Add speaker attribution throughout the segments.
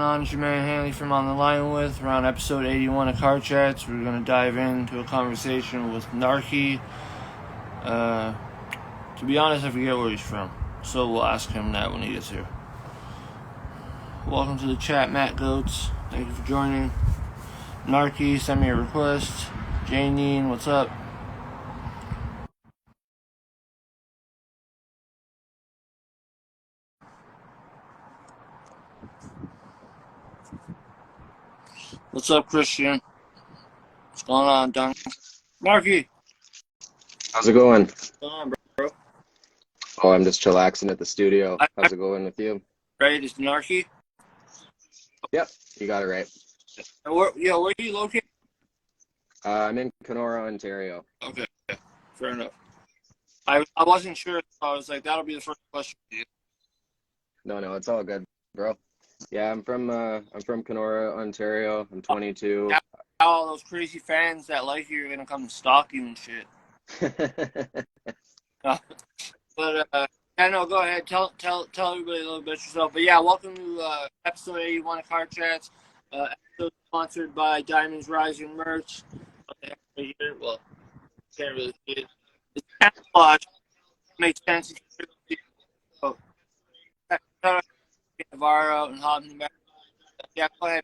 Speaker 1: on? It's your man Hanley from On the Line with. We're on episode 81 of Car Chats. We're going to dive into a conversation with Gnarky. Uh, to be honest, I forget where he's from, so we'll ask him that when he gets here. Welcome to the chat, Matt Goats. Thank you for joining. Gnarky, send me a request. Janine, what's up? What's up, Christian? What's going on, Don? Gnarky!
Speaker 2: How's it going?
Speaker 1: What's going on, bro?
Speaker 2: Oh, I'm just chillaxing at the studio. How's it going with you?
Speaker 1: Right, it's Gnarky?
Speaker 2: Yep, you got it right.
Speaker 1: Where are you located?
Speaker 2: I'm in Kenora, Ontario.
Speaker 1: Okay, fair enough. I wasn't sure. So I was like, that'll be the first question.
Speaker 2: No, it's all good, bro. Yeah, I'm from Kenora, Ontario. I'm 22.
Speaker 1: Now, all those crazy fans that like you are gonna come stalk you and shit. But yeah, no, go ahead. Tell everybody a little bit yourself. But yeah, welcome to episode 81 of Car Chats. Episode sponsored by Diamonds Rising Merch. Right here. Well, can't really see it. It's camouflage. Makes sense. So, Navarro and Hobbs. Yeah, go ahead.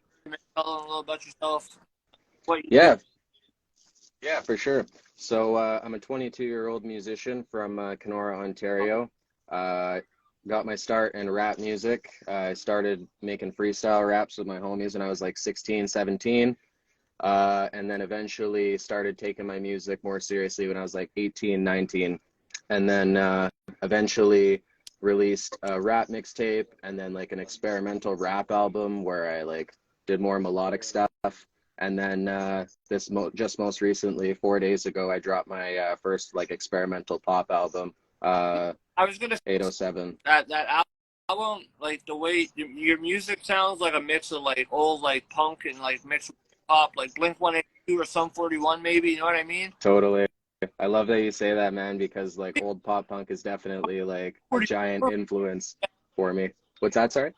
Speaker 1: Tell them a little about yourself. What you
Speaker 2: Yeah,
Speaker 1: do.
Speaker 2: yeah, for sure. So I'm a 22-year-old musician from Kenora, Ontario. Got my start in rap music. I started making freestyle raps with my homies when I was like 16, 17. And then eventually started taking my music more seriously when I was like 18, 19. And then eventually released a rap mixtape and then like an experimental rap album where I like did more melodic stuff. And then just most recently, 4 days ago, I dropped my first like experimental pop album,
Speaker 1: I was gonna say
Speaker 2: 807.
Speaker 1: that album, like the way your music sounds like a mix of like old like punk and like mixed with pop, like Blink 182 or Sum 41 maybe. You know what I mean?
Speaker 2: Totally. I love that you say that, man, because like old pop punk is definitely like a giant influence for me. What's that, sorry?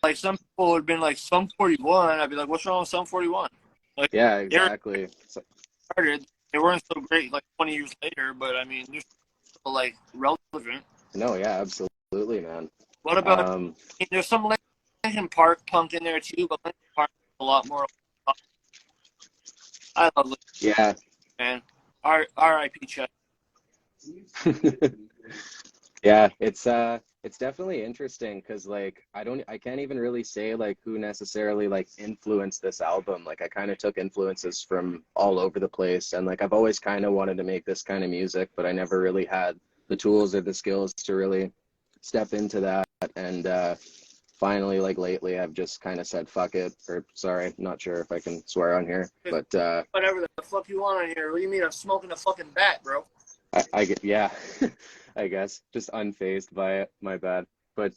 Speaker 1: Like some people would have been like Sum 41. I'd be like, what's wrong with Sum 41? Like
Speaker 2: Yeah,
Speaker 1: they were
Speaker 2: exactly.
Speaker 1: started, they weren't so great like 20 years later, but I mean they're still like relevant.
Speaker 2: No, yeah, absolutely, man.
Speaker 1: What about? I
Speaker 2: Um,
Speaker 1: mean, there's some Linkin Park punk in there too, but Linkin Park is a lot more. I love Linkin
Speaker 2: yeah.
Speaker 1: Park, man. R.I.P. Chet.
Speaker 2: Yeah, it's definitely interesting because like I can't even really say like who necessarily like influenced this album. Like I kind of took influences from all over the place and like I've always kind of wanted to make this kind of music, but I never really had the tools or the skills to really step into that. And finally like lately I've just kind of said fuck it, or sorry, not sure if I can swear on here, but
Speaker 1: Whatever the fuck you want on here. What do you mean I'm smoking a fucking bat, bro?
Speaker 2: I get, yeah, I guess just unfazed by it. My bad. But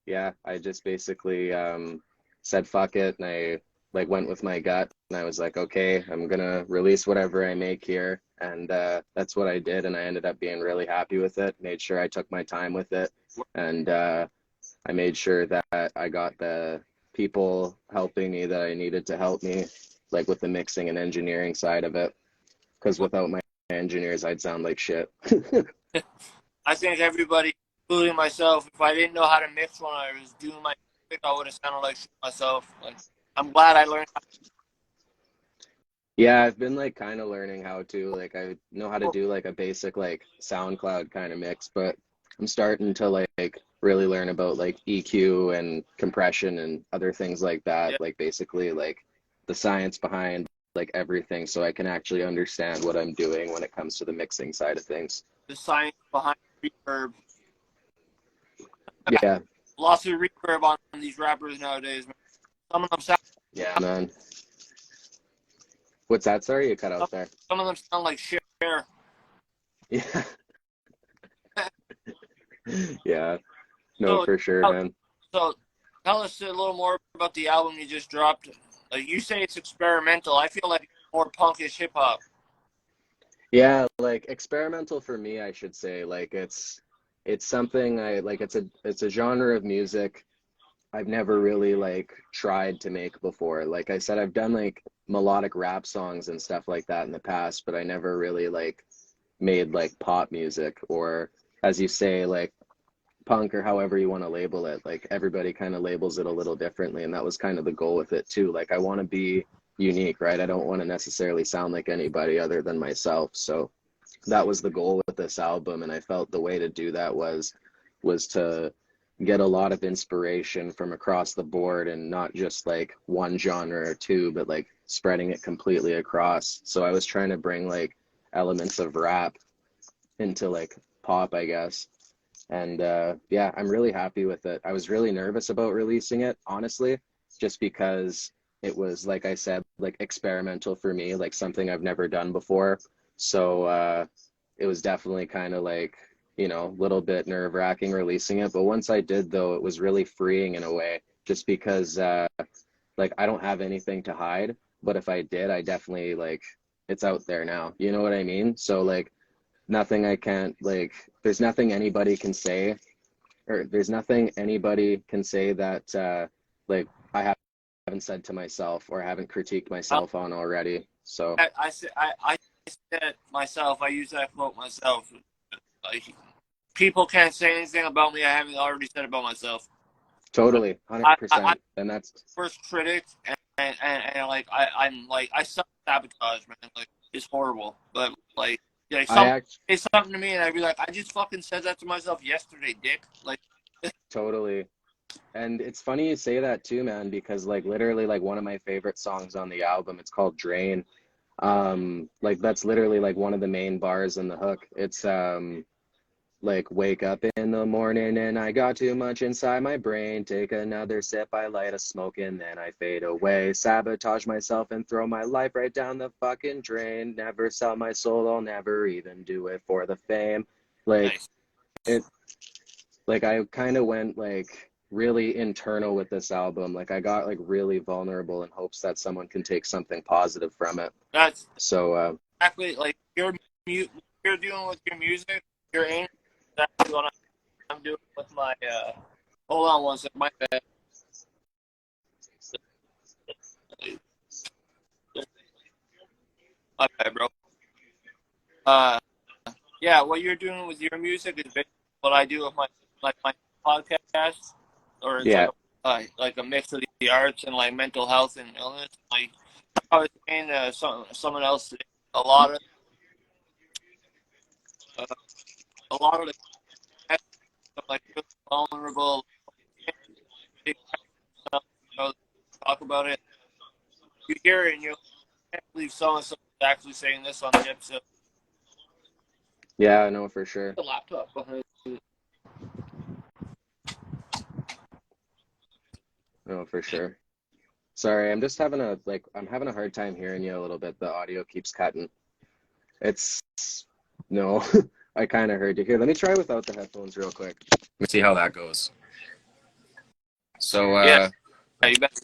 Speaker 2: yeah, I just basically said fuck it, and I like went with my gut, and I was like, okay, I'm gonna release whatever I make here, and that's what I did, and I ended up being really happy with it. Made sure I took my time with it, and I made sure that I got the people helping me that I needed to help me, like with the mixing and engineering side of it, because without my engineers, I'd sound like shit.
Speaker 1: I think everybody, including myself, if I didn't know how to mix when I was doing my music, I would have sounded like shit myself. Like, I'm glad I learned how
Speaker 2: Yeah, I've been like kind of learning how to, like I know how to do like a basic like SoundCloud kind of mix, but I'm starting to like really learn about like EQ and compression and other things like
Speaker 1: yeah,
Speaker 2: that, like basically like the science behind like everything so I can actually understand what I'm doing when it comes to the mixing side of things.
Speaker 1: the science behind reverb.
Speaker 2: Yeah,
Speaker 1: Lots of reverb on these rappers nowadays, man. Some of them sound,
Speaker 2: yeah, man. What's that? Sorry, you cut out there.
Speaker 1: some of them sound like shit.
Speaker 2: Yeah, yeah, no,
Speaker 1: So,
Speaker 2: for sure, man.
Speaker 1: so tell us a little more about the album you just dropped. Like you say it's experimental. I feel like it's more punkish hip hop.
Speaker 2: Yeah, like experimental for me, I should say. Like it's something I like it's a genre of music I've never really like tried to make before. Like I said, I've done like melodic rap songs and stuff like that in the past, but I never really like made like pop music, or as you say, like punk, or however you want to label it. Like everybody kind of labels it a little differently, and that was kind of the goal with it too. Like I want to be unique, right? I don't want to necessarily sound like anybody other than myself. So that was the goal with this album, and I felt the way to do that was to get a lot of inspiration from across the board, and not just like one genre or two, but like spreading it completely across. So I was trying to bring like elements of rap into like pop, I guess. And yeah, I'm really happy with it. I was really nervous about releasing it, honestly, just because it was, like I said, like experimental for me, like something I've never done before. So it was definitely kind of like, you know, a little bit nerve-wracking releasing it. But once I did, though, it was really freeing in a way, just because like I don't have anything to hide. But if I did, I definitely like it's out there now. You know what I mean? So like nothing I can't like there's nothing anybody can say, or there's nothing anybody can say that like haven't said to myself, or haven't critiqued myself on already. So
Speaker 1: I said it myself. I use that quote myself. Like, people can't say anything about me I haven't already said about myself.
Speaker 2: totally,
Speaker 1: I'm
Speaker 2: 100%. And that's
Speaker 1: first critic, and like I'm like I sabotage, man. Like it's horrible, but like yeah,
Speaker 2: I
Speaker 1: some
Speaker 2: act
Speaker 1: say something to me, and I'd be like, I just fucking said that to myself yesterday, dick. Like
Speaker 2: totally. And it's funny you say that too, man, because like literally like one of my favorite songs on the album, it's called Drain. Like that's literally like one of the main bars in the hook. It's like wake up in the morning and I got too much inside my brain. Take another sip, I light a smoke and then I fade away. Sabotage myself and throw my life right down the fucking drain. Never sell my soul, I'll never even do it for the fame. Like
Speaker 1: nice.
Speaker 2: it, like I kind of went like really internal with this album. Like I got like really vulnerable in hopes that someone can take something positive from it.
Speaker 1: That's
Speaker 2: So
Speaker 1: exactly like you're doing with your music. You're aiming. That's what I'm doing with my. Hold on one second. My bad. My bad, bro. Uh, yeah, what you're doing with your music is basically what I do with my podcast, or it's
Speaker 2: yeah,
Speaker 1: like a mix of the arts and like mental health and illness. Like I was saying, someone else today, a lot of uh, a lot of the like vulnerable stuff, you know, talk about it. You hear it and you can't believe so and so is actually saying this on the episode.
Speaker 2: yeah, I know for sure.
Speaker 1: The laptop behind.
Speaker 2: No, for sure. Sorry, I'm just having a like I'm having a hard time hearing you a little bit. The audio keeps cutting. It's no, I kind of heard you here. Let me try without the headphones real quick. Let me see how that goes. So
Speaker 1: Yeah, you bet.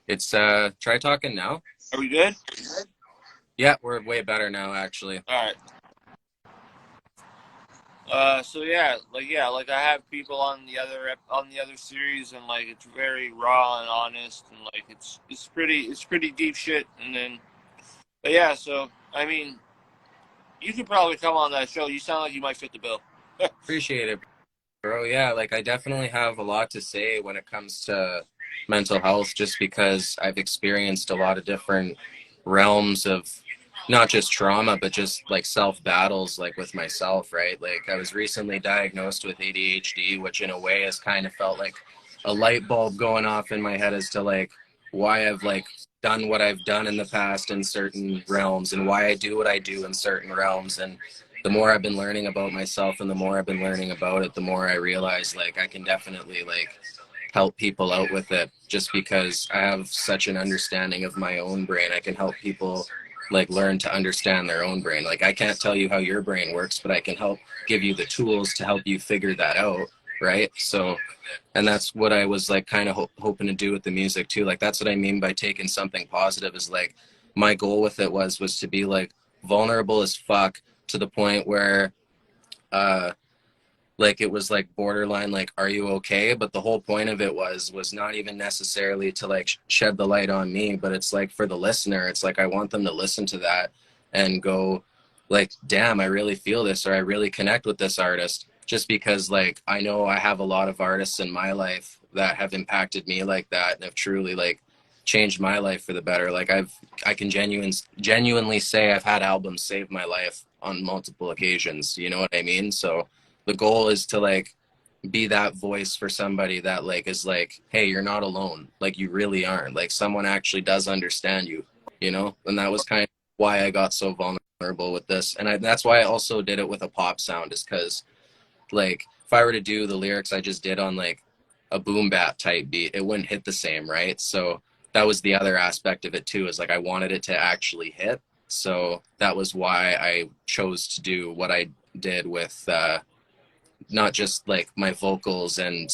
Speaker 2: it's try talking now.
Speaker 1: Are we good?
Speaker 2: Yeah, we're way better now actually.
Speaker 1: All right. So like I have people on the other series, and like it's very raw and honest, and like it's pretty deep shit. And then, but yeah, so I mean, you could probably come on that show. You sound like you might fit the bill.
Speaker 2: Appreciate it, bro. Yeah, like I definitely have a lot to say when it comes to mental health, just because I've experienced a lot of different realms of not just trauma, but just like self battles, like with myself, right? Like I was recently diagnosed with ADHD, which in a way has kind of felt like a light bulb going off in my head as to like why I've like done what I've done in the past in certain realms, and why I do what I do in certain realms. And the more I've been learning about myself and the more I've been learning about it, the more I realize like I can definitely like help people out with it, just because I have such an understanding of my own brain. I can help people like learn to understand their own brain. Like I can't tell you how your brain works, but I can help give you the tools to help you figure that out, right? So, and that's what I was like kind of hoping to do with the music too. Like that's what I mean by taking something positive, is like my goal with it was to be like vulnerable as fuck, to the point where like it was like borderline like are you okay, but the whole point of it was not even necessarily to like shed the light on me, but it's like for the listener, it's like I want them to listen to that and go like, damn, I really feel this, or I really connect with this artist, just because like I know I have a lot of artists in my life that have impacted me like that and have truly like changed my life for the better. Like I can genuinely say I've had albums save my life on multiple occasions, you know what I mean? So the goal is to like be that voice for somebody that like is like, hey, you're not alone, like you really aren't, like someone actually does understand you, you know. And that was kind of why I got so vulnerable with this, and that's why I also did it with a pop sound, is because like if I were to do the lyrics I just did on like a boom bap type beat, it wouldn't hit the same, right? So that was the other aspect of it too, is like I wanted it to actually hit. So that was why I chose to do what I did with not just like my vocals and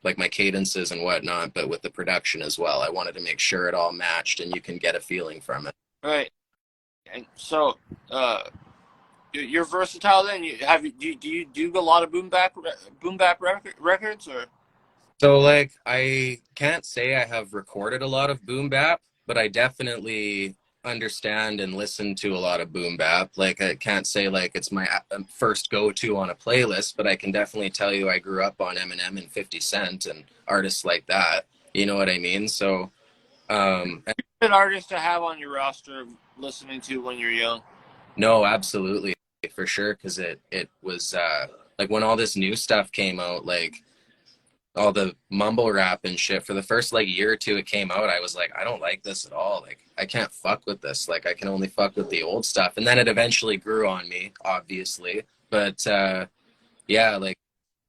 Speaker 2: like my cadences and whatnot, but with the production as well. I wanted to make sure it all matched and you can get a feeling from it.
Speaker 1: Right. And so, you're versatile. Then do you do a lot of boom bap records or?
Speaker 2: So like I can't say I have recorded a lot of boom bap, but I definitely understand and listen to a lot of boom bap. Like I can't say like it's my first go-to on a playlist, but I can definitely tell you I grew up on Eminem and 50 Cent and artists like that. You know what I mean? So
Speaker 1: Good artist to have on your roster listening to when you're young.
Speaker 2: no, absolutely, for sure, because it was like when all this new stuff came out, like all the mumble rap and shit, for the first like year or two it came out, I was like, I don't like this at all. Like I can't fuck with this. Like I can only fuck with the old stuff. And then it eventually grew on me, obviously. But yeah, like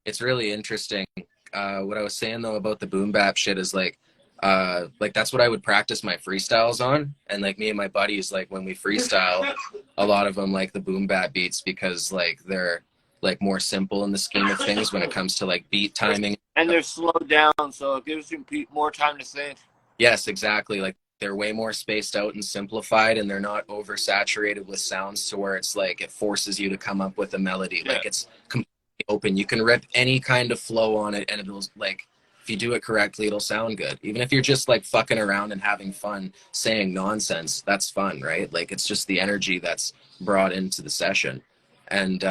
Speaker 2: it's really interesting. What I was saying though about the boom bap shit is like that's what I would practice my freestyles on. And like me and my buddies, like when we freestyle, a lot of them like the boom bap beats because like they're like more simple in the scheme of things when it comes to like beat timing.
Speaker 1: And they're slowed down, so it gives you more time to think.
Speaker 2: Yes, exactly. Like they're way more spaced out and simplified, and they're not oversaturated with sounds to where it's like it forces you to come up with a melody.
Speaker 1: Yeah.
Speaker 2: Like it's completely open. You can rip any kind of flow on it, and it'll like if you do it correctly, it'll sound good. Even if you're just like fucking around and having fun saying nonsense, that's fun, right? Like it's just the energy that's brought into the session. And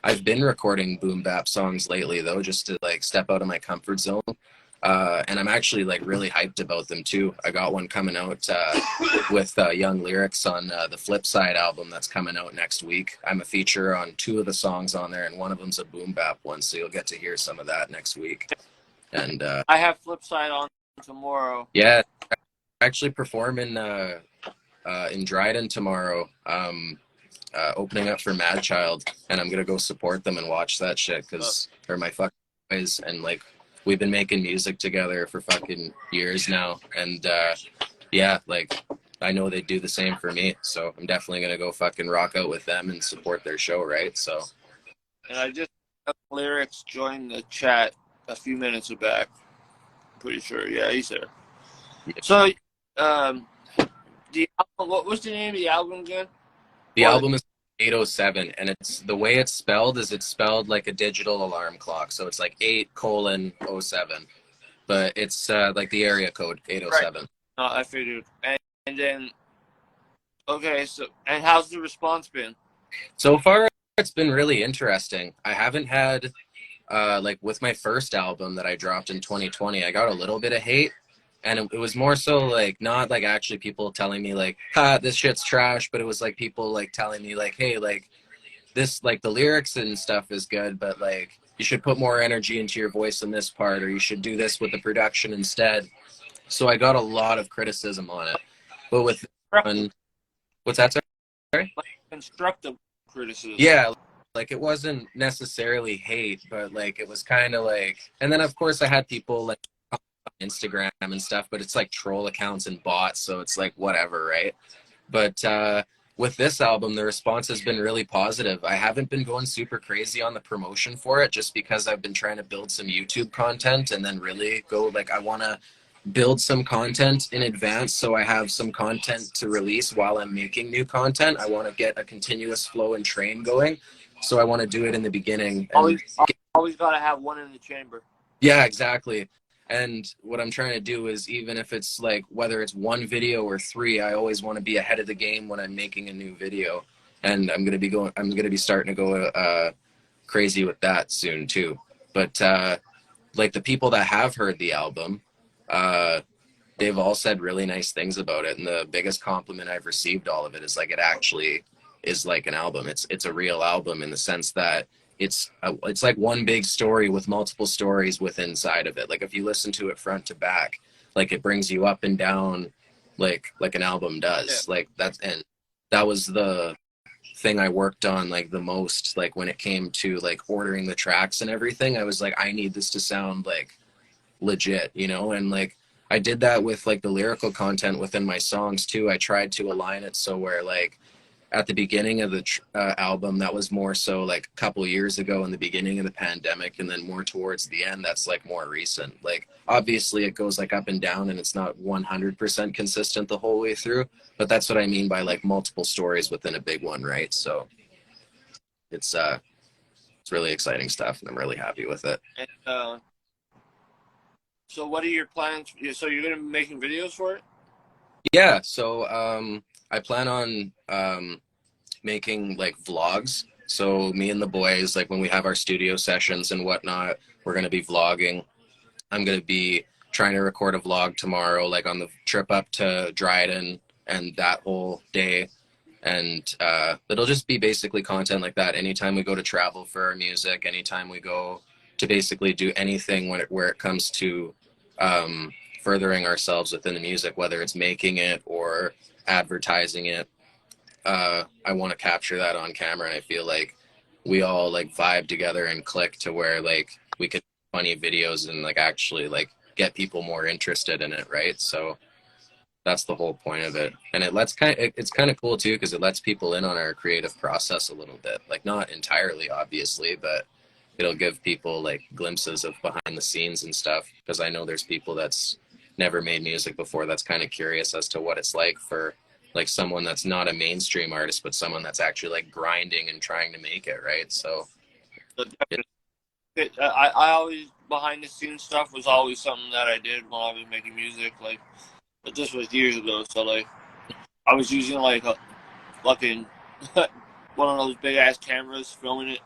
Speaker 2: I've been recording boom bap songs lately though, just to like step out of my comfort zone. And I'm actually like really hyped about them too. I got one coming out with Young Lyrics on the Flip Side album that's coming out next week. I'm a feature on 2 of the songs on there, and one of them's a boom bap one, so you'll get to hear some of that next week. And
Speaker 1: I have Flip Side on tomorrow.
Speaker 2: yeah, I actually perform in Dryden tomorrow, opening up for Mad Child, and I'm gonna go support them and watch that shit because they're my fucking boys, and like we've been making music together for fucking years now, and yeah, like I know they do the same for me, so I'm definitely gonna go fucking rock out with them and support their show, right? So
Speaker 1: And I just Lyrics joined the chat a few minutes back. I'm pretty sure. Yeah, he's there.
Speaker 2: yeah.
Speaker 1: So, the album, what was the name of the album again?
Speaker 2: The album is 807, and it's the way it's spelled is it's spelled like a digital alarm clock, so it's like 8:07, but it's like the area code 807.
Speaker 1: Right. I figured. And then, okay, so and how's the response been?
Speaker 2: So far, it's been really interesting. I haven't had like with my first album that I dropped in 2020, I got a little bit of hate, and it was more so like not like actually people telling me like, "Ha, this shit's trash," but it was like people like telling me like, "Hey, like this, like the lyrics and stuff is good, but like you should put more energy into your voice in this part, or you should do this with the production instead." So I got a lot of criticism on it, but with one, what's that? Sorry?
Speaker 1: Like constructive criticism.
Speaker 2: Yeah, like it wasn't necessarily hate, but like it was kind of like, and then of course I had people like on Instagram and stuff, but it's like troll accounts and bots, so it's like whatever, right? But with this album, the response has been really positive. I haven't been going super crazy on the promotion for it just because I've been trying to build some YouTube content and then really go like I want to build some content in advance so I have some content to release while I'm making new content. I want to get a continuous flow and train going.
Speaker 3: So I want to do it in the beginning and
Speaker 1: Always, always got to have one in the chamber.
Speaker 3: yeah, exactly. And what I'm trying to do is, even if it's like whether it's one video or three, I always want to be ahead of the game when I'm making a new video. And I'm gonna be starting to go crazy with that soon too. But like the people that have heard the album, uh, they've all said really nice things about it. And the biggest compliment I've received all of it is like it actually is like an album. It's a real album in the sense that it's like one big story with multiple stories within inside of it. Like if you listen to it front to back, like it brings you up and down like an album does.
Speaker 1: Yeah.
Speaker 3: Like that's and that was the thing I worked on like the most, like when it came to like ordering the tracks and everything. I was like, I need this to sound like legit, you know. And like I did that with like the lyrical content within my songs too. I tried to align it so where like at the beginning of the album, that was more so like a couple years ago in the beginning of the pandemic, and then more towards the end, that's like more recent. Like obviously it goes like up and down and it's not 100% consistent the whole way through, but that's what I mean by like multiple stories within a big one, right? So it's really exciting stuff and I'm really happy with it.
Speaker 1: And so, what are your plans? So, you're gonna be making videos for it?
Speaker 3: Yeah, so I plan on making like vlogs. So me and the boys, like when we have our studio sessions and whatnot, we're gonna be vlogging. I'm gonna be trying to record a vlog tomorrow, like on the trip up to Dryden and that whole day. And it'll just be basically content like that. Anytime we go to travel for our music, anytime we go to basically do anything where it comes to um, furthering ourselves within the music, whether it's making it or advertising it, I want to capture that on camera. And I feel like we all like vibe together and click to where like we could funny videos and like actually like get people more interested in it, right? So that's the whole point of it. And it's kind of cool too because it lets people in on our creative process a little bit, like not entirely obviously, but it'll give people like glimpses of behind the scenes and stuff, because I know there's people that's never made music before that's kind of curious as to what it's like for like someone that's not a mainstream artist but someone that's actually like grinding and trying to make it, right? So
Speaker 1: So
Speaker 3: it,
Speaker 1: I always behind the scenes stuff was always something that I did when I was making music. Like, but this was years ago. So like, I was using like a fucking one of those big ass cameras filming it.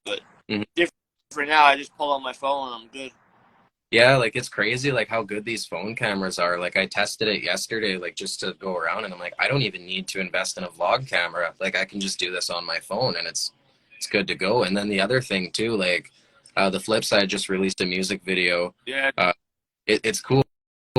Speaker 1: But
Speaker 3: mhm.
Speaker 1: different for now, I just pull out my phone and I'm good.
Speaker 3: Yeah, like it's crazy like how good these phone cameras are. Like I tested it yesterday, like just to go around, and I'm like, I don't even need to invest in a vlog camera. Like I can just do this on my phone and it's good to go. And then the other thing too, like the flip side just released a music video.
Speaker 1: Yeah,
Speaker 3: It's cool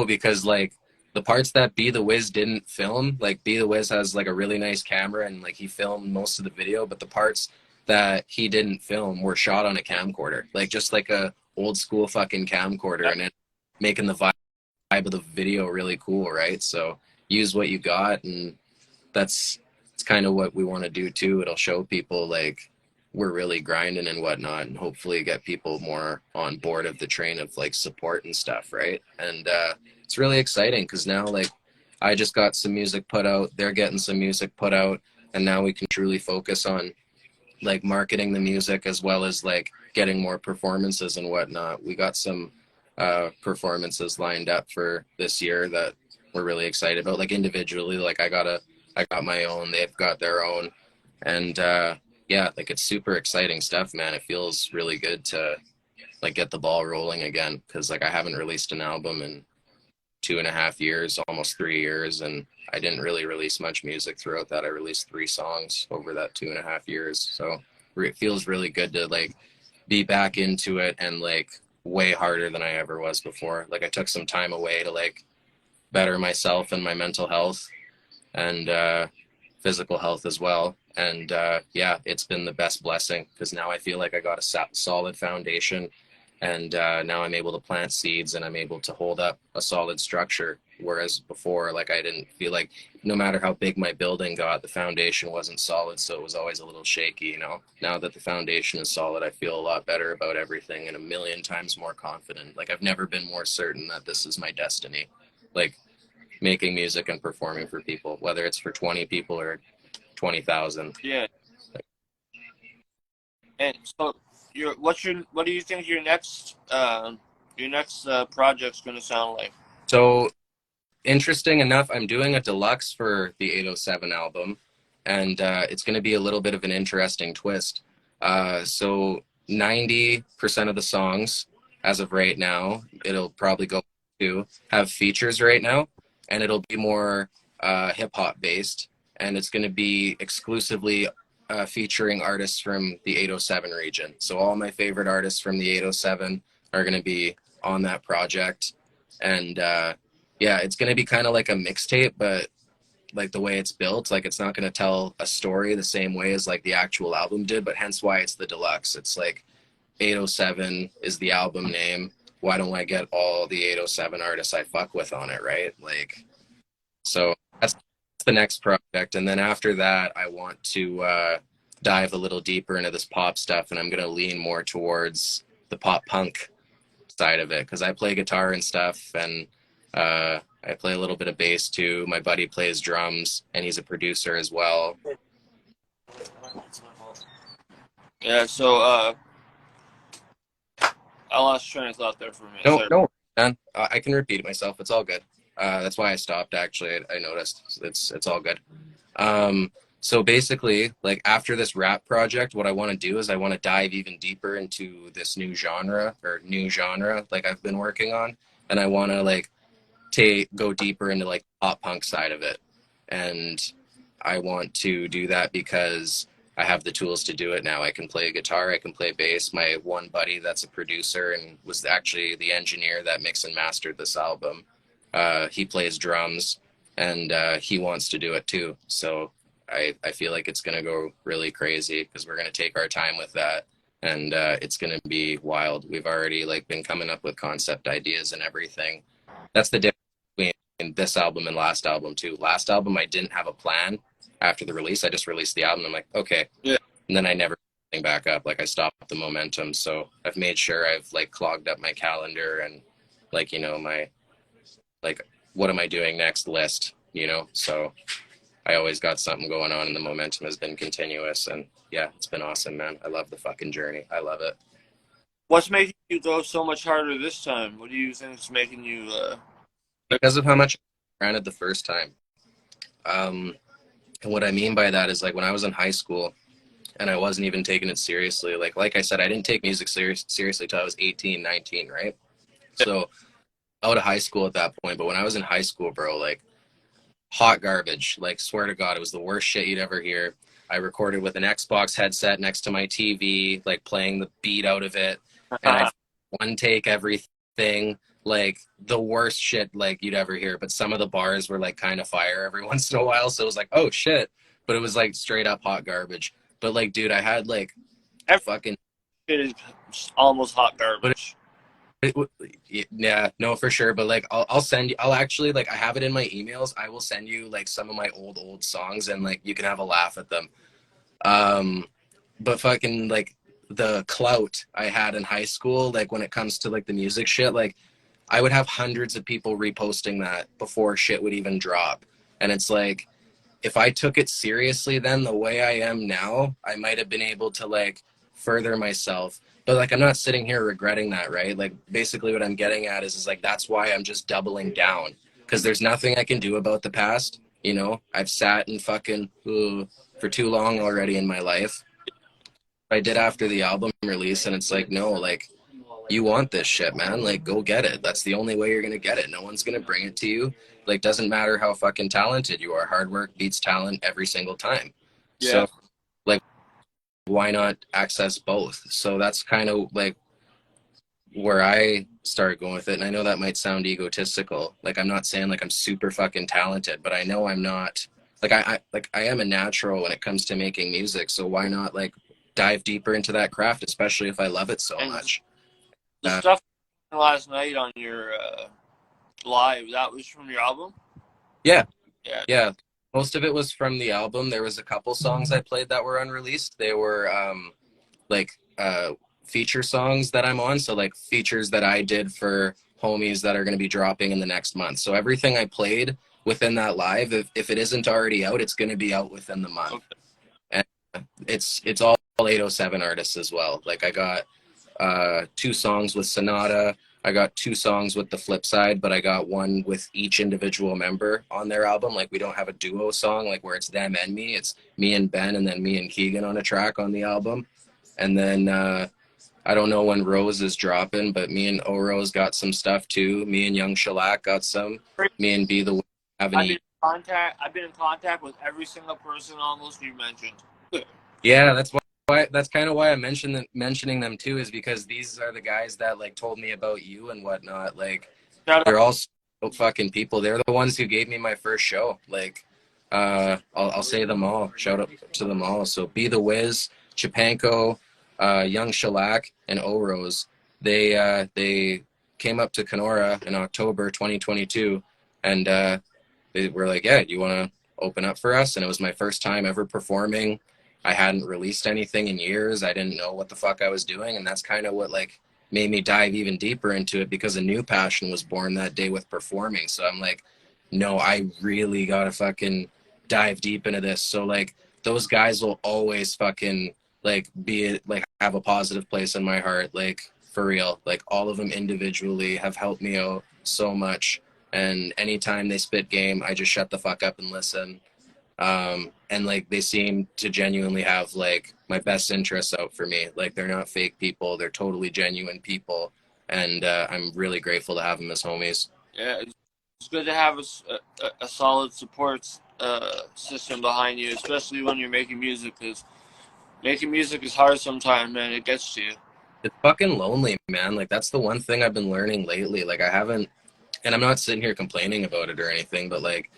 Speaker 3: because like the parts that Be the Wiz didn't film, like Be the Wiz has like a really nice camera and like he filmed most of the video, but the parts that he didn't film were shot on a camcorder, like just like a old school fucking camcorder, and it making the vibe of the video really cool, right? So use what you got, and that's it's kind of what we want to do too. It'll show people like we're really grinding and whatnot, and hopefully get people more on board of the train of like support and stuff, right? And it's really exciting because now like I just got some music put out, they're getting some music put out, and now we can truly focus on like marketing the music as well as like getting more performances and whatnot. We got some performances lined up for this year that we're really excited about. Like individually, like I got my own, they've got their own, and yeah, like it's super exciting stuff, man. It feels really good to like get the ball rolling again because like I haven't released an album in 2.5 years, almost 3 years, and I didn't really release much music throughout that. I released 3 songs over that 2.5 years, so it feels really good to like be back into it and like way harder than I ever was before. Like I took some time away to like better myself and my mental health and physical health as well. And yeah, it's been the best blessing because now I feel like I got a solid foundation, and now I'm able to plant seeds and I'm able to hold up a solid structure. Whereas before, like I didn't feel like no matter how big my building got, the foundation wasn't solid, so it was always a little shaky, you know. Now that the foundation is solid, I feel a lot better about everything and a million times more confident. Like I've never been more certain that this is my destiny. Like making music and performing for people, whether it's for 20 people or 20,000.
Speaker 1: yeah. And so, what do you think your next project's gonna sound like?
Speaker 3: So interesting enough, I'm doing a deluxe for the 807 album, and it's going to be a little bit of an interesting twist. So 90% of the songs, as of right now, it'll probably go to have features right now, and it'll be more hip hop based, and it's going to be exclusively featuring artists from the 807 region. So all my favorite artists from the 807 are going to be on that project, and yeah, it's going to be kind of like a mixtape, but like the way it's built, like it's not going to tell a story the same way as like the actual album did, but hence why it's the deluxe. It's like 807 is the album name. Why don't I get all the 807 artists I fuck with on it, right? Like, so that's the next project. And then after that, I want to dive a little deeper into this pop stuff, and I'm going to lean more towards the pop punk side of it, because I play guitar and stuff, and I play a little bit of bass too. My buddy plays drums, and he's a producer as well.
Speaker 1: Yeah, so I lost train of thought there for a minute.
Speaker 3: No, man. I can repeat myself. It's all good. That's why I stopped. Actually, I noticed it's all good. So basically, like after this rap project, what I want to do is I want to dive even deeper into this new genre like I've been working on, and I want to like go deeper into like pop punk side of it, and I want to do that because I have the tools to do it now. I can play guitar, I can play bass. My one buddy that's a producer and was actually the engineer that mixed and mastered this album, he plays drums, and he wants to do it too. So I feel like it's going to go really crazy because we're going to take our time with that, and it's going to be wild. We've already like been coming up with concept ideas and everything. That's the difference between this album and last album too. Last album, I didn't have a plan after the release. I just released the album. I'm like, okay.
Speaker 1: Yeah.
Speaker 3: And then I never came back up. Like I stopped the momentum. So I've made sure I've like clogged up my calendar and like, you know, my, like, what am I doing next list, you know? So I always got something going on, and the momentum has been continuous, and yeah, it's been awesome, man. I love the fucking journey. I love it.
Speaker 1: What's making you go so much harder this time? What do you think is making you
Speaker 3: Because of how much I ran it the first time. And what I mean by that is like when I was in high school and I wasn't even taking it seriously, like I said, I didn't take music seriously till I was 18, 19, right? So out of high school at that point, but when I was in high school, bro, like hot garbage, like swear to God, it was the worst shit you'd ever hear. I recorded with an Xbox headset next to my TV, like playing the beat out of it, and I one take everything, like the worst shit like you'd ever hear. But some of the bars were like kind of fire every once in a while, so it was like, oh shit, but it was like straight up hot garbage. But like, dude, I had like fucking
Speaker 1: it is almost hot garbage.
Speaker 3: Yeah, no, for sure. But like, I'll send you. I'll actually like, I have it in my emails. I will send you like some of my old songs, and like you can have a laugh at them. But fucking like the clout I had in high school, like when it comes to like the music shit, like I would have hundreds of people reposting that before shit would even drop, and it's like, if I took it seriously then the way I am now, I might have been able to like further myself. But like, I'm not sitting here regretting that, right? Like basically what I'm getting at is like, that's why I'm just doubling down, because there's nothing I can do about the past. You know, I've sat and fucking for too long already in my life. I did after the album release, and it's like, no, like you want this shit, man, like go get it. That's the only way you're gonna get it. No one's gonna bring it to you. Like, doesn't matter how fucking talented you are, hard work beats talent every single time.
Speaker 1: Yeah.
Speaker 3: So like, why not access both? So that's kind of like where I started going with it. And I know that might sound egotistical. Like, I'm not saying like I'm super fucking talented, but I know I'm not. Like I am a natural when it comes to making music. So why not like dive deeper into that craft, especially if I love it so much.
Speaker 1: The stuff last night on your live, that was from your album?
Speaker 3: Yeah.
Speaker 1: Yeah.
Speaker 3: Yeah. Most of it was from the album. There was a couple songs I played that were unreleased. They were like feature songs that I'm on. So like features that I did for homies that are going to be dropping in the next month. So everything I played within that live, if it isn't already out, it's going to be out within the month.
Speaker 1: Okay.
Speaker 3: And it's all 807 artists as well. Like I got 2 songs with Sonata. I got 2 songs with the Flip Side, but I got one with each individual member on their album. Like we don't have a duo song like where it's them and me. It's me and Ben and then me and Keegan on a track on the album. And then I don't know when Rose is dropping, but me and O Rose got some stuff too. Me and Young Shellac got some. Me and Be the Wiz have
Speaker 1: I've been in contact with every single person almost you mentioned.
Speaker 3: Yeah, that's kind of why I'm mentioning them too, is because these are the guys that like told me about you and whatnot. Like they're all so fucking people. They're the ones who gave me my first show. Like I'll say them all. Shout out to them all. So Be the Wiz, Chepanko, Young Shellac, and O Rose. They came up to Kenora in October 2022, and they were like, "Yeah, you want to open up for us?" And it was my first time ever performing. I hadn't released anything in years. I didn't know what the fuck I was doing, and that's kind of what like made me dive even deeper into it, because a new passion was born that day with performing. So I'm like, no, I really gotta fucking dive deep into this. So like those guys will always fucking like be like have a positive place in my heart, like for real. Like all of them individually have helped me out so much, and anytime they spit game, I just shut the fuck up and listen. And like they seem to genuinely have like my best interests out for me. Like they're not fake people, they're totally genuine people, and I'm really grateful to have them as homies.
Speaker 1: Yeah, it's good to have a solid support system behind you, especially when you're making music, because making music is hard sometimes, man. It gets to you.
Speaker 3: It's fucking lonely, man. Like that's the one thing I've been learning lately. Like I haven't, and I'm not sitting here complaining about it or anything, but like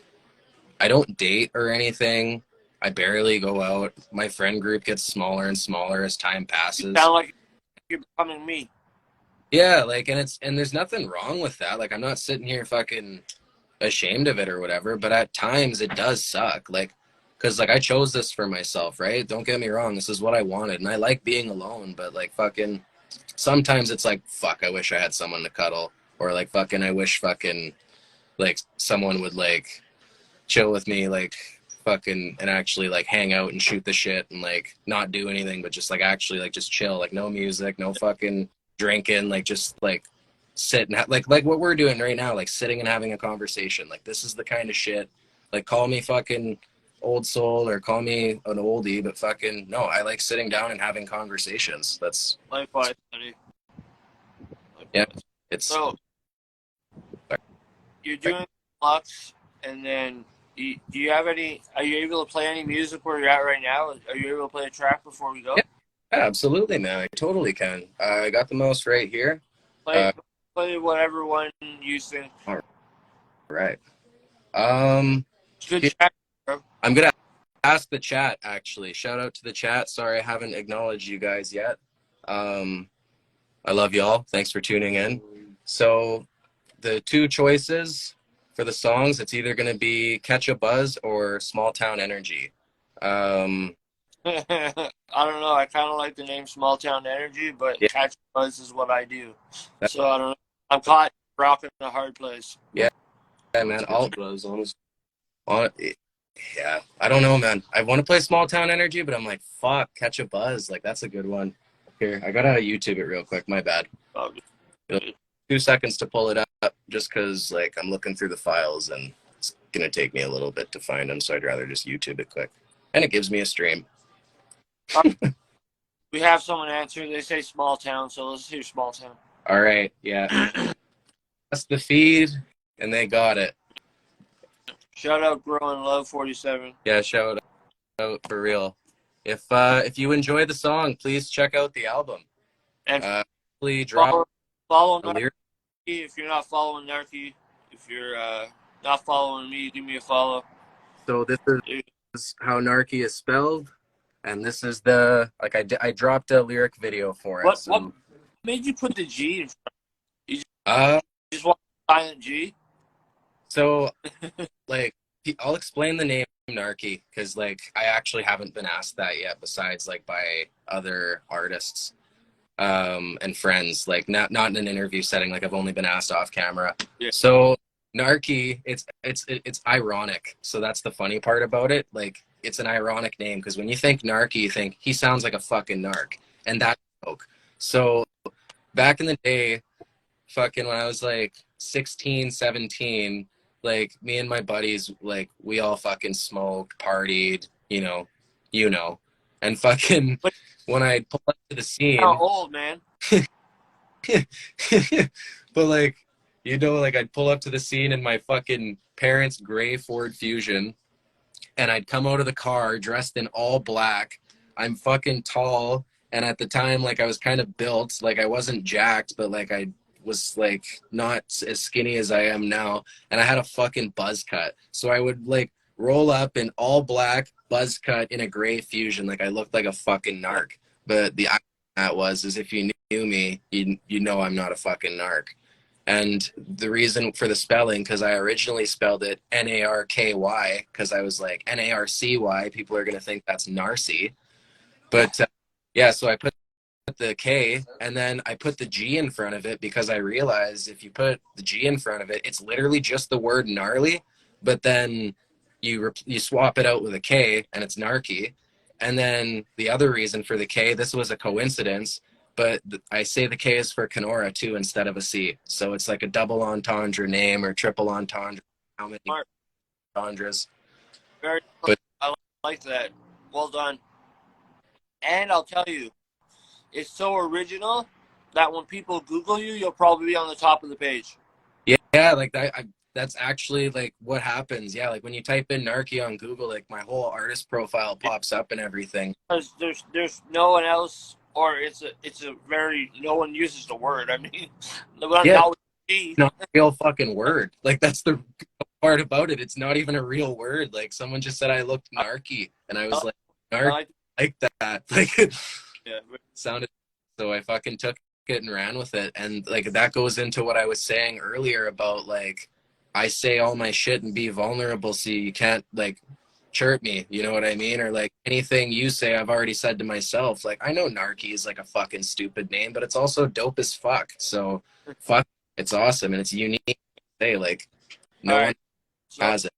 Speaker 3: I don't date or anything. I barely go out. My friend group gets smaller and smaller as time
Speaker 1: You
Speaker 3: passes.
Speaker 1: sound like you're becoming me.
Speaker 3: Yeah, like, and there's nothing wrong with that. Like, I'm not sitting here fucking ashamed of it or whatever, but at times it does suck. Like, cause like I chose this for myself, right? Don't get me wrong. This is what I wanted, and I like being alone, but like fucking sometimes it's like, fuck, I wish I had someone to cuddle, or like fucking, I wish fucking like someone would like chill with me, like fucking, and actually like hang out and shoot the shit and like not do anything, but just like actually like just chill, like no music, no fucking drinking, like just like sit and like what we're doing right now, like sitting and having a conversation. Like this is the kind of shit, like call me fucking old soul or call me an oldie, but fucking no, I like sitting down and having conversations. That's
Speaker 1: Likewise, buddy.
Speaker 3: yeah, it's
Speaker 1: So you're doing Lux, and then do you have any? Are you able to play any music where you're at right now? Are you able to play a track before we go?
Speaker 3: Yeah, absolutely, man. I totally can. I got the mouse right here.
Speaker 1: Play whatever one you think.
Speaker 3: All right.
Speaker 1: Good track, bro.
Speaker 3: I'm gonna ask the chat actually. Shout out to the chat. Sorry I haven't acknowledged you guys yet. I love y'all. Thanks for tuning in. So the 2 choices for the songs, it's either gonna be Catch a Buzz or Small Town Energy.
Speaker 1: I don't know. I kind of like the name Small Town Energy, but
Speaker 3: Yeah.
Speaker 1: Catch Buzz is what I do. So I don't know. I'm caught rocking in a hard place.
Speaker 3: Yeah, man. Yeah, I don't know, man. I want to play Small Town Energy, but I'm like, fuck, Catch a Buzz. Like that's a good one. Here, I gotta YouTube it real quick. My bad.
Speaker 1: Oh,
Speaker 3: 2 seconds to pull it up, just because like I'm looking through the files and it's gonna take me a little bit to find them, so I'd rather just YouTube it quick. And it gives me a stream.
Speaker 1: we have someone answer. They say small town, so let's hear small town.
Speaker 3: All right, yeah. That's the feed, and they got it.
Speaker 1: Shout out Growing Love 47.
Speaker 3: Yeah, shout out for real. If you enjoy the song, please check out the album.
Speaker 1: And
Speaker 3: Please drop
Speaker 1: follow
Speaker 3: a lyric.
Speaker 1: Gnarky if you're not following Gnarky. If you're not following me, give me a follow.
Speaker 3: So this is how Gnarky is spelled, and this is the like I dropped a lyric video for it.
Speaker 1: What made you put the G in front? You just want silent G?
Speaker 3: So like I'll explain the name Gnarky because like I actually haven't been asked that yet, besides like by other artists and friends, like not in an interview setting. Like I've only been asked off camera.
Speaker 1: Yeah.
Speaker 3: So Gnarky, it's ironic. So that's the funny part about it. Like it's an ironic name because when you think Gnarky, you think he sounds like a fucking narc, and that's a joke. So back in the day, fucking when I was like 16, 17, like me and my buddies, like we all fucking smoked, partied, and fucking
Speaker 1: But
Speaker 3: when I pull up to the
Speaker 1: how
Speaker 3: scene,
Speaker 1: old, man?
Speaker 3: but like, like I'd pull up to the scene in my fucking parents' gray Ford Fusion, and I'd come out of the car dressed in all black. I'm fucking tall, and at the time, like I was kind of built, like I wasn't jacked, but like I was like not as skinny as I am now, and I had a fucking buzz cut. So I would like roll up in all black buzz cut in a gray Fusion, like I looked like a fucking narc. But the irony of that is if you knew me, you know I'm not a fucking narc. And the reason for the spelling, because I originally spelled it Narky, because I was like Narcy, people are going to think that's Narcy. But yeah, so I put the K and then I put the G in front of it because I realized if you put the G in front of it, it's literally just the word gnarly, but then you swap it out with a K and it's Gnarky. And then the other reason for the K, this was a coincidence, but I say the K is for Kenora too instead of a C. So it's like a double entendre name or triple entendre. How many entendres?
Speaker 1: Very.
Speaker 3: But
Speaker 1: I like that. Well done. And I'll tell you, it's so original that when people Google you, you'll probably be on the top of the page.
Speaker 3: yeah, like that's actually like what happens. Yeah, like when you type in Gnarky on Google, like my whole artist profile pops up and everything.
Speaker 1: Because there's no one else, or it's a very, no one uses the word. I mean,
Speaker 3: Yeah,
Speaker 1: not with G.
Speaker 3: not a real fucking word. Like that's the part about it. It's not even a real word. Like someone just said I looked narky, and I was like, narky, like that. Like it
Speaker 1: Yeah.
Speaker 3: sounded. So I fucking took it and ran with it, and like that goes into what I was saying earlier about like I say all my shit and be vulnerable, so you can't like chirp me. You know what I mean? Or like anything you say, I've already said to myself. Like I know Gnarky is like a fucking stupid name, but it's also dope as fuck. So fuck, it's awesome and it's unique. Say like no one has it.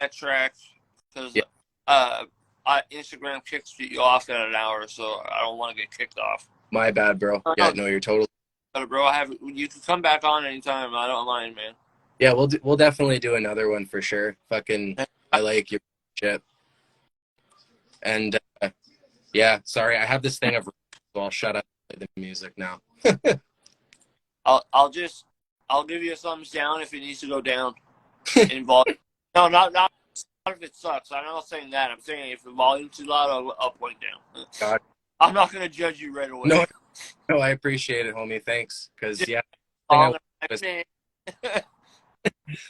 Speaker 1: That track, because
Speaker 3: Yeah.
Speaker 1: Instagram kicks you off in an hour, so I don't want to get kicked off.
Speaker 3: My bad, bro. Yeah, no, you're totally.
Speaker 1: Bro, you can come back on anytime. I don't mind, man.
Speaker 3: Yeah, we'll definitely do another one for sure. Fucking, I like your shit. And yeah, sorry, I have this thing of. So I'll shut up the music now.
Speaker 1: I'll give you a thumbs down if it needs to go down in volume. No, not if it sucks. I'm not saying that. I'm saying if the volume's too loud, I'll up, point, down.
Speaker 3: God.
Speaker 1: I'm not gonna judge you right away.
Speaker 3: No, I appreciate it, homie. Thanks, because yeah.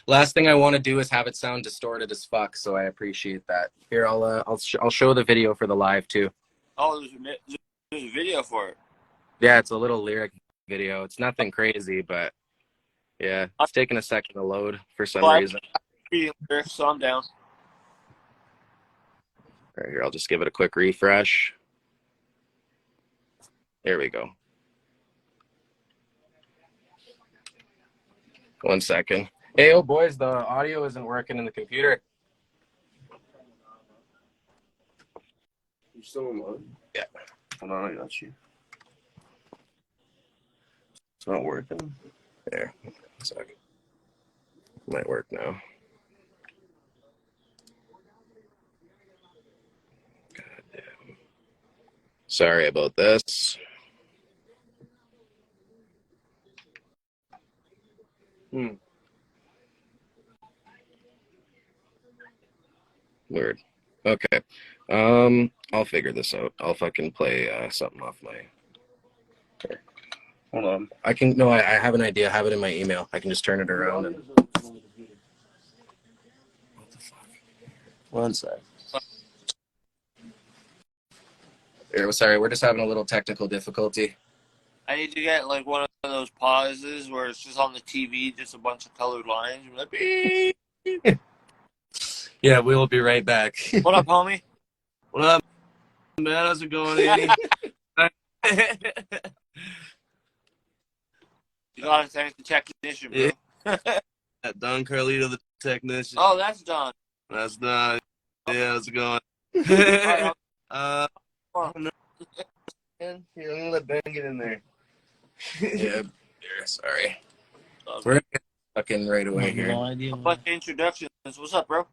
Speaker 3: Last thing I want to do is have it sound distorted as fuck, so I appreciate that. Here, I'll show the video for the live too.
Speaker 1: Oh, there's a video for it.
Speaker 3: Yeah, it's a little lyric video. It's nothing crazy, but yeah, it's taking a second to load for some reason.
Speaker 1: So I'm down.
Speaker 3: All right, here, I'll just give it a quick refresh. There we go. 1 second. Hey, oh boys, the audio isn't working in the computer.
Speaker 4: You still on?
Speaker 3: Yeah.
Speaker 4: Hold on, I got you. It's not working.
Speaker 3: There. 1 second. Might work now. God damn. Sorry about this. Weird. Okay. I'll figure this out. I'll fucking play something off my. Okay.
Speaker 4: Hold on.
Speaker 3: I can. No, I have an idea. I have it in my email. I can just turn it around and. What the fuck?
Speaker 4: 1 sec.
Speaker 3: Here, sorry, we're just having a little technical difficulty.
Speaker 1: I need to get like one of those pauses where it's just on the TV, just a bunch of colored lines. You're like, beep.
Speaker 3: Yeah, we'll be right back.
Speaker 1: What up, homie?
Speaker 4: What up, man? How's it going, Andy?
Speaker 1: You gotta thank the technician, bro.
Speaker 4: Don Carlito, the technician.
Speaker 1: Oh, that's done.
Speaker 4: That's done. Yeah, how's it going?
Speaker 1: Alright,
Speaker 4: I
Speaker 1: I'll-
Speaker 4: don't know. Man. Here, I'm gonna let Ben get in there.
Speaker 3: Yeah, sorry. We're gonna get fucking right away here.
Speaker 5: No idea.
Speaker 1: a bunch of introductions. What's up, bro?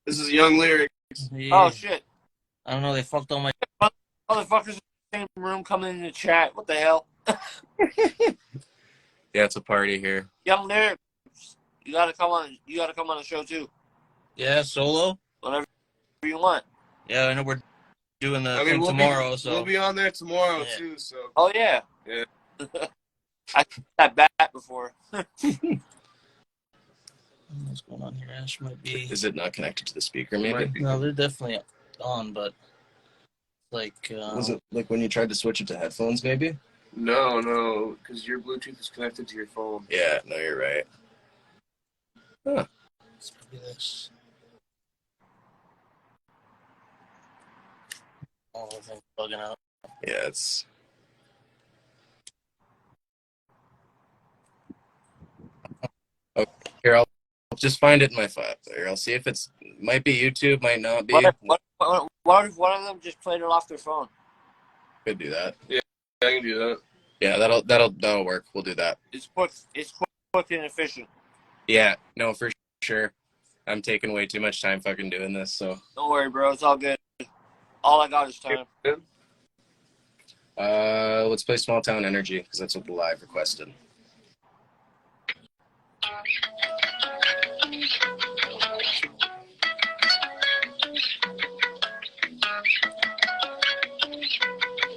Speaker 4: This is Young Lyric.
Speaker 5: Yeah.
Speaker 1: Oh shit.
Speaker 5: I don't know. They fucked all my.
Speaker 1: Motherfuckers in the same room coming in the chat. What the hell?
Speaker 3: Yeah, it's a party here.
Speaker 1: Young Lyric, you gotta come on the show too.
Speaker 5: Yeah, solo.
Speaker 1: Whatever you want.
Speaker 5: Yeah, I know we're doing the thing
Speaker 4: we'll
Speaker 5: tomorrow.
Speaker 4: be,
Speaker 5: so
Speaker 4: we'll be on there tomorrow
Speaker 5: Yeah.
Speaker 4: too. So
Speaker 1: Oh yeah.
Speaker 4: Yeah.
Speaker 1: I that bat before.
Speaker 5: what's going on here? Ash might be.
Speaker 3: Is it not connected to the speaker? Maybe.
Speaker 4: Might be.
Speaker 5: No, they're definitely on, but like.
Speaker 3: Was it like when you tried to switch it to headphones? Maybe.
Speaker 4: No, because your Bluetooth is connected to your phone.
Speaker 3: Yeah. No, you're right. Huh.
Speaker 5: It's probably this. Oh, the thing's bugging out.
Speaker 3: Yeah, it's. Okay, here I'll just find it in my file. Here, I'll see if it's might be YouTube, might not be.
Speaker 1: What if one of them just played it off their phone?
Speaker 3: Could do that.
Speaker 4: Yeah, I can do that.
Speaker 3: Yeah, that'll work. We'll do that.
Speaker 1: It's quick and efficient.
Speaker 3: Yeah, no, for sure. I'm taking way too much time fucking doing this, so.
Speaker 1: Don't worry, bro. It's all good. All I got is time.
Speaker 3: Let's play Small Town Energy because that's what the live requested.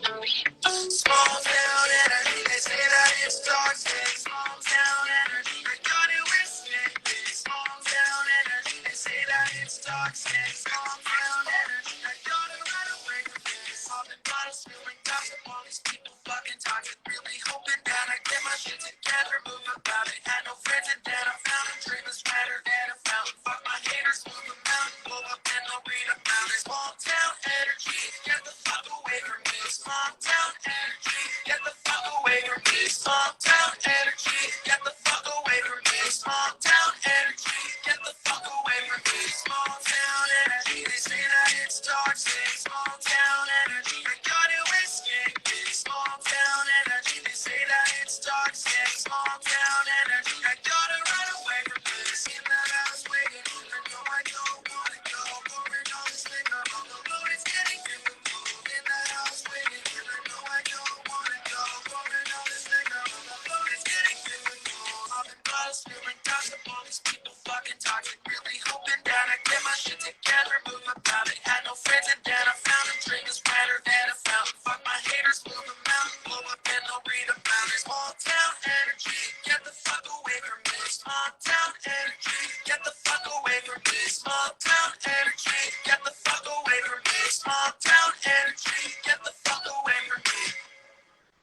Speaker 6: Small town energy, they say that it's toxic. Small town energy, I got it respected. Small town energy, they say that it's toxic. Small town energy, I got it right away from this. All the bottles spilling gossip, all these people fucking toxic. Really hoping that I get my shit together, move about it. Had no friends and then I found a dream is better than a fountain. Fuck my haters, move them out, blow up and they'll read about it. Small town energy, get the fuck away from me. Small town energy, get the fuck away from me. Small town energy, get the fuck away from me. Small town energy, get the fuck away from me. Small town energy, they say that it's toxic. Small town energy, I got it escaping. Small town energy, they say that it's toxic. Small town energy, I got it right away from this. In that house waiting, I know I don't wanna go. Pouring all this liquor on the road, it's getting removed. In that house waiting, I know I don't wanna go. Pouring all this liquor on the road, it's getting removed. All the bottles spilling gossip, all these people fucking toxic. Really hoping that I get my shit together, move about it. Had no friends and then I found a dream is better than a fountain. Fuck my haters, move them out, blow up and they'll read about it. Small town energy, get the fuck away from me. Small town energy, get the fuck away from me. Small town energy, get the fuck away from me. Small town energy, get the fuck away from me.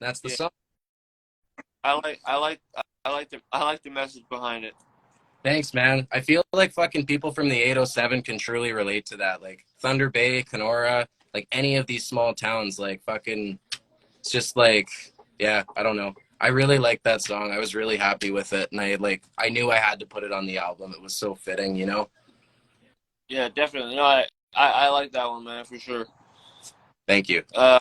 Speaker 3: That's the
Speaker 1: Yeah.
Speaker 3: song.
Speaker 1: I like the message behind it.
Speaker 3: Thanks, man. I feel like fucking people from the 807 can truly relate to that. Like Thunder Bay, Kenora, like any of these small towns, like fucking, it's just like, yeah, I don't know. I really like that song. I was really happy with it. And I knew I had to put it on the album. It was so fitting, you know?
Speaker 1: Yeah, definitely. No, I like that one, man, for sure.
Speaker 3: Thank you.
Speaker 1: Uh,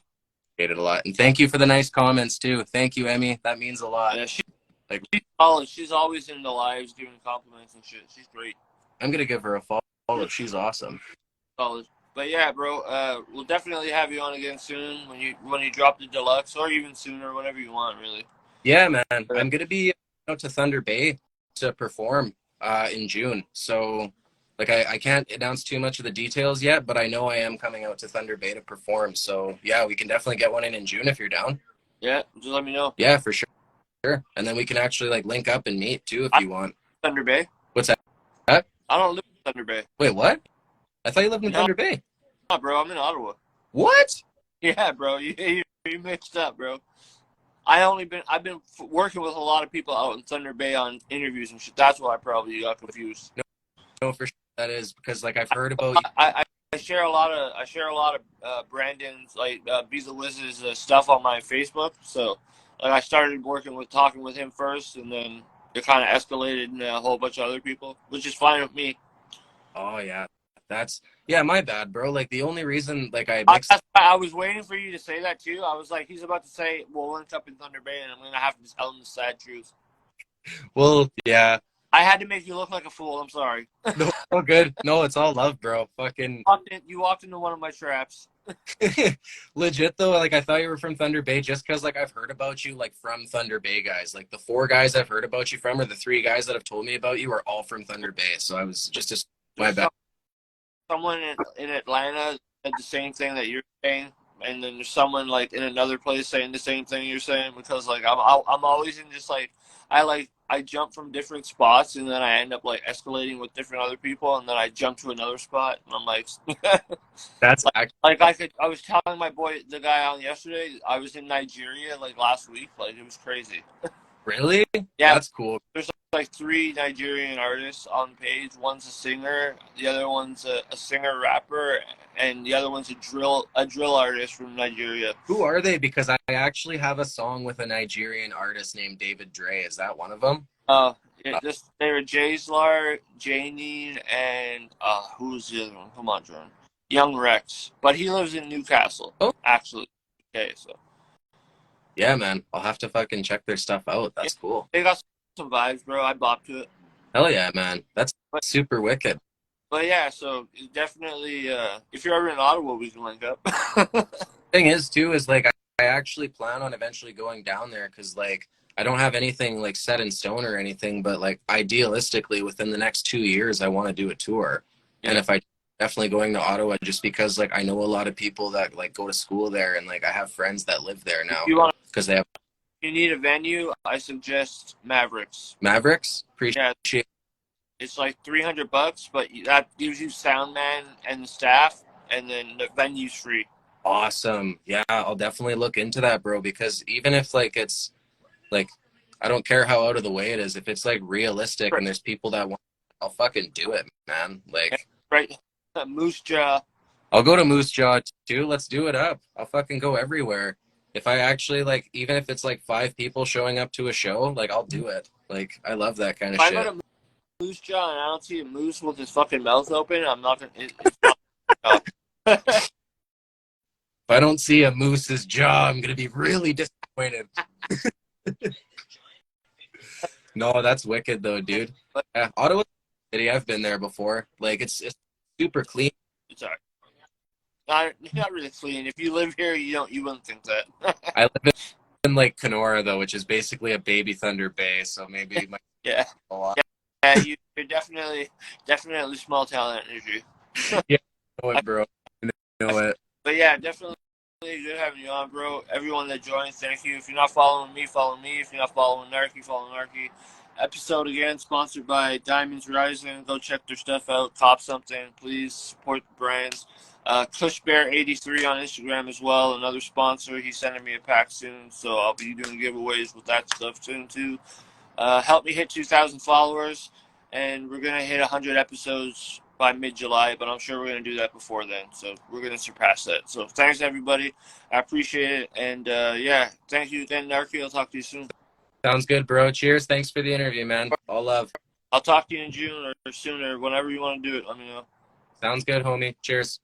Speaker 3: Appreciate it a lot. And thank you for the nice comments too. Thank you, Emmy. That means a lot.
Speaker 1: yeah, she's
Speaker 3: Like-
Speaker 1: solid. She's always in the lives giving compliments and shit. She's great.
Speaker 3: I'm going to give her a follow. She's awesome.
Speaker 1: Solid. But yeah, bro, we'll definitely have you on again soon when you drop the deluxe, or even sooner, whatever you want, really.
Speaker 3: Yeah, man. I'm going to be out to Thunder Bay to perform in June. So, like, I can't announce too much of the details yet, but I know I am coming out to Thunder Bay to perform. So, yeah, we can definitely get one in June if you're down.
Speaker 1: Yeah, just let me know.
Speaker 3: Yeah, for sure. And then we can actually, like, link up and meet, too, if you want.
Speaker 1: Thunder Bay.
Speaker 3: What's that? Huh?
Speaker 1: I don't live in Thunder Bay.
Speaker 3: Wait, what? I thought you lived in
Speaker 1: No.
Speaker 3: Thunder Bay.
Speaker 1: No, bro, I'm in Ottawa.
Speaker 3: What?
Speaker 1: Yeah, bro, you mixed up, bro. I've been working with a lot of people out in Thunder Bay on interviews and shit. That's why I probably got confused.
Speaker 3: No, for sure that is because, like, I've heard about you.
Speaker 1: I share a lot of Brandon's Bees the Wiz's stuff on my Facebook. So like I started talking with him first, and then it kind of escalated into a whole bunch of other people, which is fine with me.
Speaker 3: Oh, yeah. Yeah, my bad, bro. Like the only reason like I mixed
Speaker 1: I was waiting for you to say that too. I was like, he's about to say we'll link up in Thunder Bay, and I'm gonna have to tell him the sad truth.
Speaker 3: well, yeah.
Speaker 1: I had to make you look like a fool. I'm sorry.
Speaker 3: No, all good. No, it's all love, bro. Fucking
Speaker 1: You walked into one of my traps.
Speaker 3: legit though, like I thought you were from Thunder Bay just because like I've heard about you like from Thunder Bay guys. Like the 4 guys I've heard about you from, or the 3 guys that have told me about you are all from Thunder Bay. So I was just my bad.
Speaker 1: Someone in Atlanta said the same thing that you're saying, and then there's someone like in another place saying the same thing you're saying, because like I'm always in just like I jump from different spots, and then I end up like escalating with different other people, and then I jump to another spot, and I'm like
Speaker 3: That's actually
Speaker 1: I was telling my boy, the guy on yesterday, I was in Nigeria like last week. Like it was crazy.
Speaker 3: really?
Speaker 1: Yeah,
Speaker 3: That's cool.
Speaker 1: there's like 3 Nigerian artists on the page. One's a singer, the other one's a singer rapper, and the other one's a drill artist from Nigeria.
Speaker 3: Who are they? Because I actually have a song with a Nigerian artist named David Dre. Is that one of them?
Speaker 1: They were Jayslar, Janine, and who's the other one? Come on, Jordan. Young Rex, but he lives in Newcastle.
Speaker 3: Oh,
Speaker 1: actually. Okay, so
Speaker 3: yeah, man. I'll have to fucking check their stuff out. That's cool.
Speaker 1: they got some vibes, bro. I bopped to it.
Speaker 3: Hell yeah, man. That's super wicked.
Speaker 1: But yeah, so definitely, if you're ever in Ottawa, we can link up.
Speaker 3: Thing is, too, is like I actually plan on eventually going down there because like I don't have anything like set in stone or anything, but like idealistically within the next 2 years, I want to do a tour. Yeah. And if I definitely going to Ottawa just because like I know a lot of people that like go to school there, and like I have friends that live there now because they have.
Speaker 1: You need a venue, I suggest Mavericks.
Speaker 3: Mavericks? Appreciate it.
Speaker 1: It's like $300, but that gives you sound man and the staff, and then the venue's free.
Speaker 3: Awesome. Yeah, I'll definitely look into that, bro, because even if like it's like I don't care how out of the way it is, if it's like realistic and there's people that want, I'll fucking do it, man. Like
Speaker 1: right. Moose Jaw.
Speaker 3: I'll go to Moose Jaw too. Let's do it up. I'll fucking go everywhere. If I actually like, even if it's like 5 people showing up to a show, like I'll do it. Like I love that kind of shit.
Speaker 1: If I go to Moose Jaw and I don't see a moose with his fucking mouth open, I'm not gonna.
Speaker 3: If I don't see a moose's jaw, I'm gonna be really disappointed. No, that's wicked though, dude. Yeah, Ottawa City, I've been there before. Like it's super clean.
Speaker 1: It's alright. Not really clean. If you live here, you wouldn't think that.
Speaker 3: I live in like Kenora though, which is basically a baby Thunder Bay, so maybe
Speaker 1: yeah.
Speaker 3: A lot.
Speaker 1: Yeah, you're definitely small town energy.
Speaker 3: Yeah, I know it, bro. I know it.
Speaker 1: But yeah, definitely good having you on, bro. Everyone that joined, thank you. If you're not following me, follow me. If you're not following Gnarky, follow Gnarky. Episode again sponsored by Diamonds Rising. Go check their stuff out. Cop something, please. Support the brands. Cushbear83 on Instagram as well. Another sponsor. He's sending me a pack soon, so I'll be doing giveaways with that stuff soon too. Help me hit 2,000 followers, and we're gonna hit 100 episodes by mid-July, but I'm sure we're going to do that before then. So we're going to surpass that. So thanks, everybody. I appreciate it. And, yeah, thank you again, Gnarky. I'll talk to you soon.
Speaker 3: Sounds good, bro. Cheers. Thanks for the interview, man. All love.
Speaker 1: I'll talk to you in June or sooner. Whenever you want to do it, let me know.
Speaker 3: Sounds good, homie. Cheers.